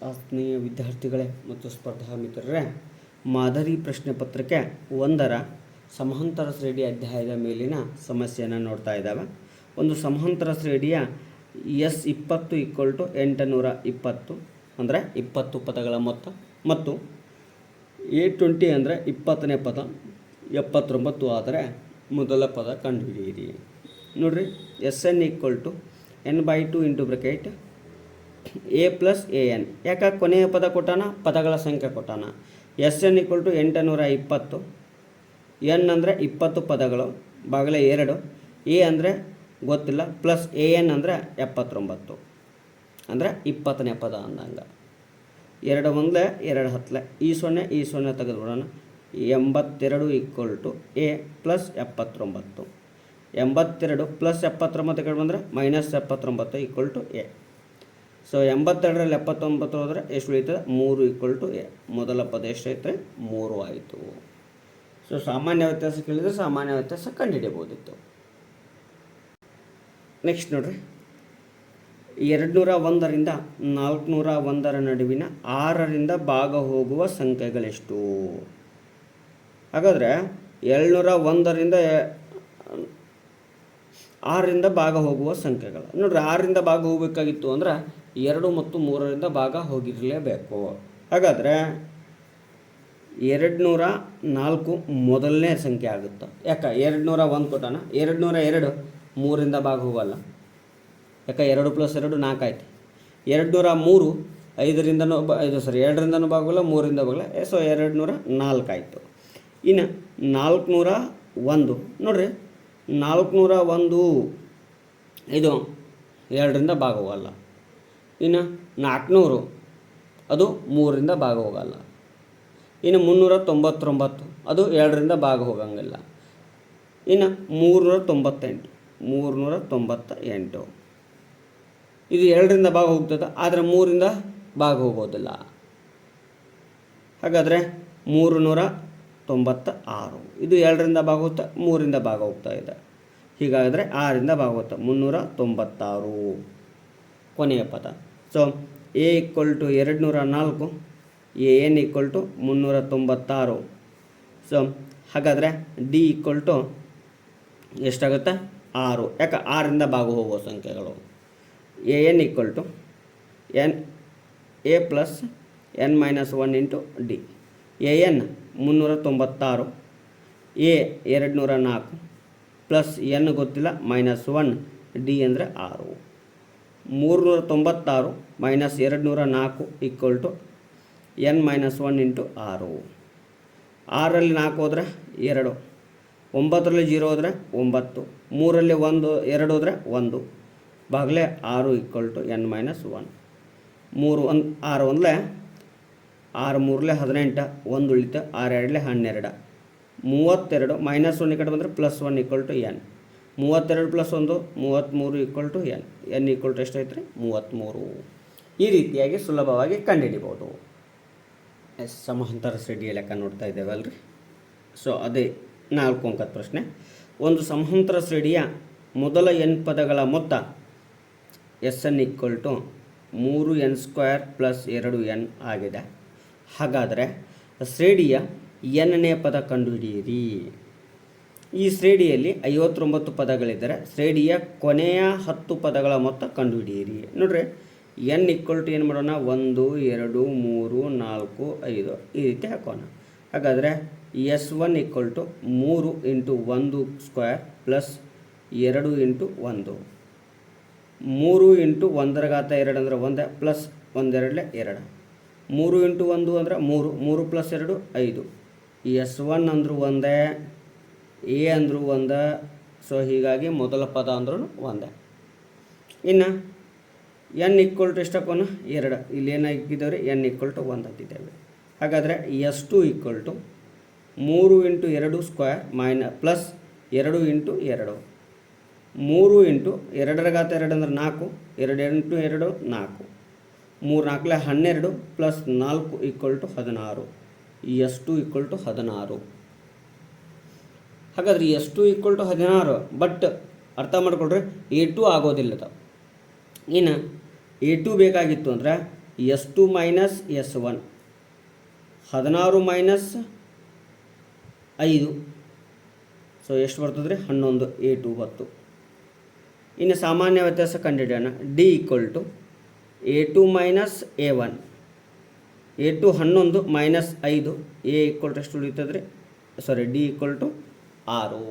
ಆತ್ಮೀಯ ವಿದ್ಯಾರ್ಥಿಗಳೇ ಮತ್ತು ಸ್ಪರ್ಧಾ ಮಿತ್ರರೇ, ಮಾದರಿ ಪ್ರಶ್ನೆ ಪತ್ರಿಕೆ 1ರ ಸಮಾಂತರ ಶ್ರೇಣಿ ಅಧ್ಯಾಯದ ಮೇಲಿನ ಸಮಸ್ಯೆಯನ್ನು ನೋಡ್ತಾ ಇದ್ದಾವೆ. ಒಂದು ಸಮಾಂತರ ಶ್ರೇಣಿಯ S20 = 820 ಅಂದರೆ 20 ಪದಗಳ ಮೊತ್ತ ಮತ್ತು A20 ಅಂದರೆ 20ನೇ ಪದ 79 ಆದರೆ ಮೊದಲ ಪದ ಕಂಡುಹಿಡಿಯಿರಿ. ನೋಡಿರಿ, SN = n/2 × A + AN. ಯಾಕೆ ಕೊನೆಯ ಪದ ಕೊಟ್ಟಾನ, ಪದಗಳ ಸಂಖ್ಯೆ ಕೊಟ್ಟಾನ. SN = 820, N ಅಂದರೆ 20 ಪದಗಳು ಬಾಗಿಲೆ 2, A ಅಂದರೆ ಗೊತ್ತಿಲ್ಲ, ಪ್ಲಸ್ AN ಅಂದರೆ 79 ಅಂದರೆ 20ನೇ ಪದ ಅಂದಂಗೆ. 2 1 2 10 ಈ ಸೊನ್ನೆ ತೆಗೆದುಬಿಡೋಣ. 82 = A + 79. 82 + 79 ಬಂದರೆ -79 = A. ಸೊ 82ರಲ್ಲಿ 79 ಹೋದರೆ ಎಷ್ಟು ಉಳಿತದೆ? 3 = A. ಮೊದಲ ಪದ ಎಷ್ಟೈತೆ? 3 ಆಯಿತು. ಸೊ ಸಾಮಾನ್ಯ ವ್ಯತ್ಯಾಸ ಕೇಳಿದರೆ ಸಾಮಾನ್ಯ ವ್ಯತ್ಯಾಸ ಕಂಡುಹಿಡಿಯಬಹುದಿತ್ತು. ನೆಕ್ಸ್ಟ್ ನೋಡ್ರಿ, 201ರಿಂದ 401ರ ನಡುವಿನ 6ರಿಂದ ಭಾಗ ಹೋಗುವ ಸಂಖ್ಯೆಗಳೆಷ್ಟು? ಹಾಗಾದರೆ 201ರಿಂದ 6ರಿಂದ ಭಾಗ ಹೋಗುವ ಸಂಖ್ಯೆಗಳು ನೋಡ್ರಿ. 6ರಿಂದ ಭಾಗ ಹೋಗಬೇಕಾಗಿತ್ತು ಅಂದ್ರೆ 2 ಮತ್ತು 3ರಿಂದ ಭಾಗ ಹೋಗಿರಲೇಬೇಕು. ಹಾಗಾದರೆ 204 ಮೊದಲನೇ ಸಂಖ್ಯೆ ಆಗುತ್ತೆ. ಯಾಕೆ 201 ಕೊಟ್ಟಾನ, 202 3ರಿಂದ ಭಾಗ ಹೋಗಲ್ಲ. ಯಾಕೆ 2 + 2 4 ಆಯ್ತು. 203 2ರಿಂದನೂ ಭಾಗ ಹೋಗಲ್ಲ, 3ರಿಂದ ಭಾಗಲ್ಲ. ಸೊ 204 ಆಯಿತು. ಇನ್ನು 401 ನೋಡ್ರಿ, 401 ಇದು 2ರಿಂದ ಭಾಗ ಹೋಗಲ್ಲ. ಇನ್ನು 400 ಅದು 3ರಿಂದ ಭಾಗ ಹೋಗಲ್ಲ. ಇನ್ನು 399 ಅದು 2ರಿಂದ ಭಾಗ ಹೋಗಂಗಿಲ್ಲ. ಇನ್ನು 398 ಇದು 2ರಿಂದ ಭಾಗ ಹೋಗ್ತದೆ, ಆದರೆ 3ರಿಂದ ಭಾಗ ಹೋಗೋದಿಲ್ಲ. ಹಾಗಾದರೆ 396 ಇದು 2ರಿಂದ ಭಾಗ ಹೋಗ್ತಾ, 3ರಿಂದ ಭಾಗ ಹೋಗ್ತಾ ಇದೆ. ಹೀಗಾದರೆ 6ರಿಂದ ಭಾಗ ಹೋಗ್ತಾ 396 ಕೊನೆಯ ಪದ. So A = 204, AN = 396. ಸೊ ಹಾಗಾದರೆ D = ಎಷ್ಟಾಗುತ್ತೆ? 6. ಯಾಕೆ 6ರಿಂದ ಭಾಗ ಹೋಗುವ ಸಂಖ್ಯೆಗಳು. AN = A + n - 1 × D. AN 396, A 204 plus N ಗೊತ್ತಿಲ್ಲ -1 D ಅಂದರೆ 6. 396 - 204 = n - 1 × 6. 6ರಲ್ಲಿ 4 ಹೋದರೆ 2, 9ರಲ್ಲಿ 0 ಹೋದರೆ 9, 3ರಲ್ಲಿ 1 2 ಹೋದರೆ 1 ಬಾಗಿಲೆ 6 = n - 1. 6 1 6 3 18, 1 ಉಳಿತು, 6 2 12, 32 -1 ಈ ಕಡೆ ಬಂದರೆ +1 = n. 32 + 1 33 = n. n = ಎಷ್ಟೈತ್ರಿ? 33. ಈ ರೀತಿಯಾಗಿ ಸುಲಭವಾಗಿ ಕಂಡುಹಿಡಿಬೋದು. ಸಮಾಂತರ ಶ್ರೇಣಿಯ ಲೆಕ್ಕ ನೋಡ್ತಾ ಇದ್ದೇವೆ ಅಲ್ರಿ. ಸೊ ಅದೇ 4 ಅಂಕದ ಪ್ರಶ್ನೆ. ಒಂದು ಸಮಾಂತರ ಶ್ರೇಣಿಯ ಮೊದಲ n ಪದಗಳ ಮೊತ್ತ SN = 3n² + 2n ಆಗಿದೆ. ಹಾಗಾದರೆ ಶ್ರೇಣಿಯ nನೇ ಪದ ಕಂಡುಹಿಡಿಯಿರಿ. ಈ ಶ್ರೇಣಿಯಲ್ಲಿ 59 ಪದಗಳಿದ್ದರೆ ಶ್ರೇಣಿಯ ಕೊನೆಯ 10 ಪದಗಳ ಮೊತ್ತ ಕಂಡುಹಿಡಿಯಿರಿ. ನೋಡ್ರಿ, n = ಏನು ಮಾಡೋಣ? 1 2 3 4 5 ಈ ರೀತಿ ಹಾಕೋಣ. ಹಾಗಾದರೆ S1 = 3 × 1² + 2 × 1. 3 × 1² ಅಂದರೆ 1 ಪ್ಲಸ್ 1 2 2. 3 × 1 ಅಂದರೆ 3, 3 + 2 5. S1 ಅಂದರೂ ಒಂದೇ, A ಅಂದರೂ ಒಂದೇ. ಸೊ ಹೀಗಾಗಿ ಮೊದಲ ಪದ ಅಂದ್ರೂ ಒಂದೇ. ಇನ್ನು n = ಎಷ್ಟು ಹಾಕೋಣ? 2. ಇಲ್ಲಿ ಏನು ಹಾಕಿದ್ದೇವೆ? n = 1 ಹಾಕಿದ್ದೇವೆ. ಹಾಗಾದರೆ S2 = 3 × 2² - +2 × 2. 3 × 2² ಅಂದರೆ 4, 2 × 2 4, 3 4 12 ಪ್ಲಸ್ 4 = 16. S2 = 16. ಹಾಗಾದರೆ S2 = 16. ಬಟ್ ಅರ್ಥ ಮಾಡ್ಕೊಳ್ರಿ, A2 ಆಗೋದಿಲ್ಲ. ಇನ್ನು A2 ಬೇಕಾಗಿತ್ತು ಅಂದರೆ S2 minus S1 16 minus 5 so ಎಷ್ಟು ಬರ್ತದೆ ರೀ 11 A2 ಬತ್ತು. ಇನ್ನು ಸಾಮಾನ್ಯ ವ್ಯತ್ಯಾಸ ಕಂಡುಹಿಡಿಯೋಣ. D equal to A2 minus A1 A2 11 minus 5 A equal to ಎಷ್ಟು ಉಳಿತದೆ ರೀ D ಈಕ್ವಲ್ ಟು 6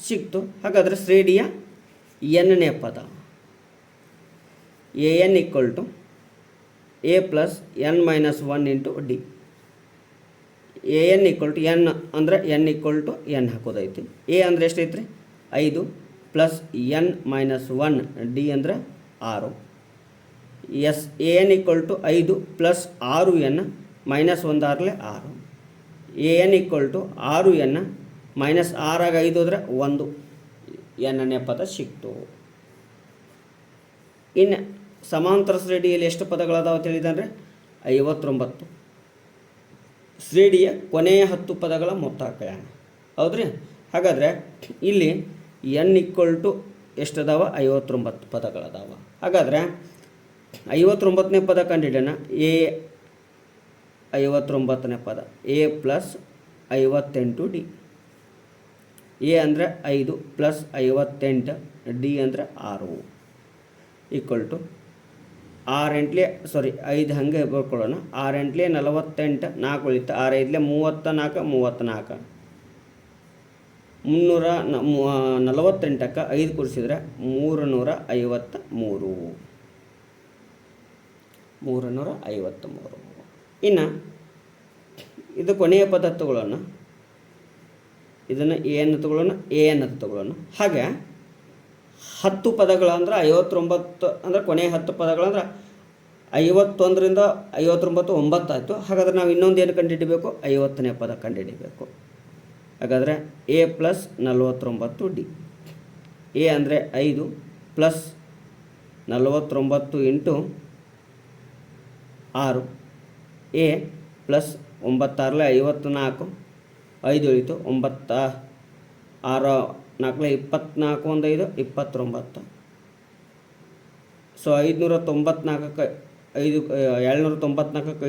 ಸಿಕ್ತು. ಹಾಗಾದರೆ ಶ್ರೇಣಿಯ ಎನ್ನೇ ಪದ AN equal to A plus N minus 1 into D. AN equal to N ಅಂದರೆ N ಈಕ್ವಲ್ ಟು N ಹಾಕೋದೈತಿ. A ಅಂದರೆ ಎಷ್ಟೈತೆ ರೀ 5 ಪ್ಲಸ್ N ಮೈನಸ್ 1 D ಅಂದರೆ 6. AN equal to 5 plus 6N minus 1 6 6. AN equal to 6N minus 6 5 ಅಂದರೆ 1 ಎನ್ನೇ ಪದ ಸಿಕ್ತು. ಇನ್ನು ಸಮಾಂತರ ಶ್ರೇಣಿಯಲ್ಲಿ ಎಷ್ಟು ಪದಗಳದಾವ ತಿಳಿದಂದರೆ 59. ಶ್ರೇಣಿಯ ಕೊನೆಯ 10 ಪದಗಳ ಮೊತ್ತ ಹಾಕೋಣ. ಹೌದ್ರಿ? ಹಾಗಾದರೆ ಇಲ್ಲಿ N ಈಕ್ವಲ್ ಟು ಎಷ್ಟದಾವ 59 ಪದಗಳದಾವ. ಹಾಗಾದರೆ 59ನೇ ಪದ ಕಂಡಿಡೋಣ. A 59ನೇ ಪದ A ಪ್ಲಸ್ 58 D. A ಅಂದರೆ 5 ಪ್ಲಸ್ 58 D ಅಂದರೆ 6 ಈಕ್ವಲ್ ಟು 5 ಹಾಗೆ ಬರ್ಕೊಳ್ಳೋಣ. 6 8 48 4 ಉಳಿತು. 6 5 34 34 348ಕ್ಕೆ 5 ಕೂಡಿಸಿದ್ರೆ 353. ಇನ್ನು ಇದು ಕೊನೆಯ ಪದ ತಗೊಳ್ಳೋಣ. ಇದನ್ನು AN ತಗೊಳ್ಳೋಣ, AN ಅಂತ ತಗೊಳ್ಳೋಣ. ಹಾಗೆ 10 ಪದಗಳು ಅಂದ್ರೆ 59 ಅಂದರೆ ಕೊನೆಯ 10 ಪದಗಳಂದ್ರೆ 51ರಿಂದ 59 9 ಆಯಿತು. ಹಾಗಾದರೆ ನಾವು ಇನ್ನೊಂದು ಏನು ಕಂಡುಹಿಡಿಬೇಕು? 50ನೇ ಪದ ಕಂಡುಹಿಡಿಬೇಕು. ಹಾಗಾದರೆ A ಪ್ಲಸ್ 49 D. A ಅಂದರೆ 5 ಪ್ಲಸ್ 49 ಇಂಟು 6. A ಪ್ಲಸ್ 9 6 54 5 ಉಳಿತು. 9 6 4 24 1 5 29. ಸೊ 594ಕ್ಕೆ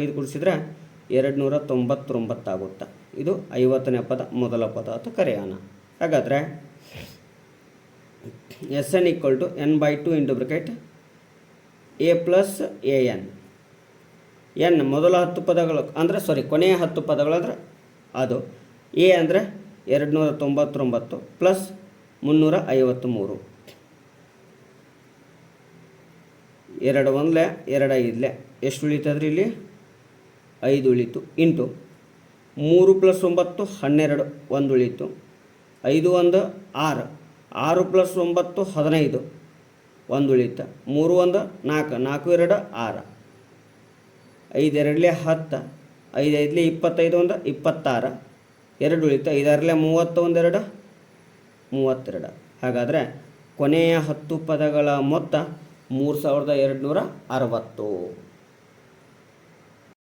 5 ಕೂಡಿಸಿದ್ರೆ 299 ಆಗುತ್ತೆ. ಇದು 50ನೇ ಪದ ಮೊದಲ ಪದ ಅಂತ ಕರೆಯೋಣ. ಹಾಗಾದರೆ SN equal to N/2 into bracket A plus AN. N ಮೊದಲ 10 ಪದಗಳು ಅಂದರೆ ಕೊನೆಯ 10 ಪದಗಳು ಅಂದರೆ ಅದು. A ಅಂದರೆ 299 ಪ್ಲಸ್ 353. 2 1 2 5 ಎಷ್ಟು ಉಳಿತದ್ರಿ? ಇಲ್ಲಿ 5 ಉಳಿತು. ಇಂಟು 3 ಪ್ಲಸ್ 9 12 1 ಉಳಿತು. 5 1 6 6 ಪ್ಲಸ್ 9 15 1 ಉಳಿತು. 3 1 4 4 2 6 5 2 10 5 5 25 1 26 2 ಉಳಿತು. 5 6 31 2 32. ಹಾಗಾದರೆ ಕೊನೆಯ 10 ಪದಗಳ ಮೊತ್ತ 3260.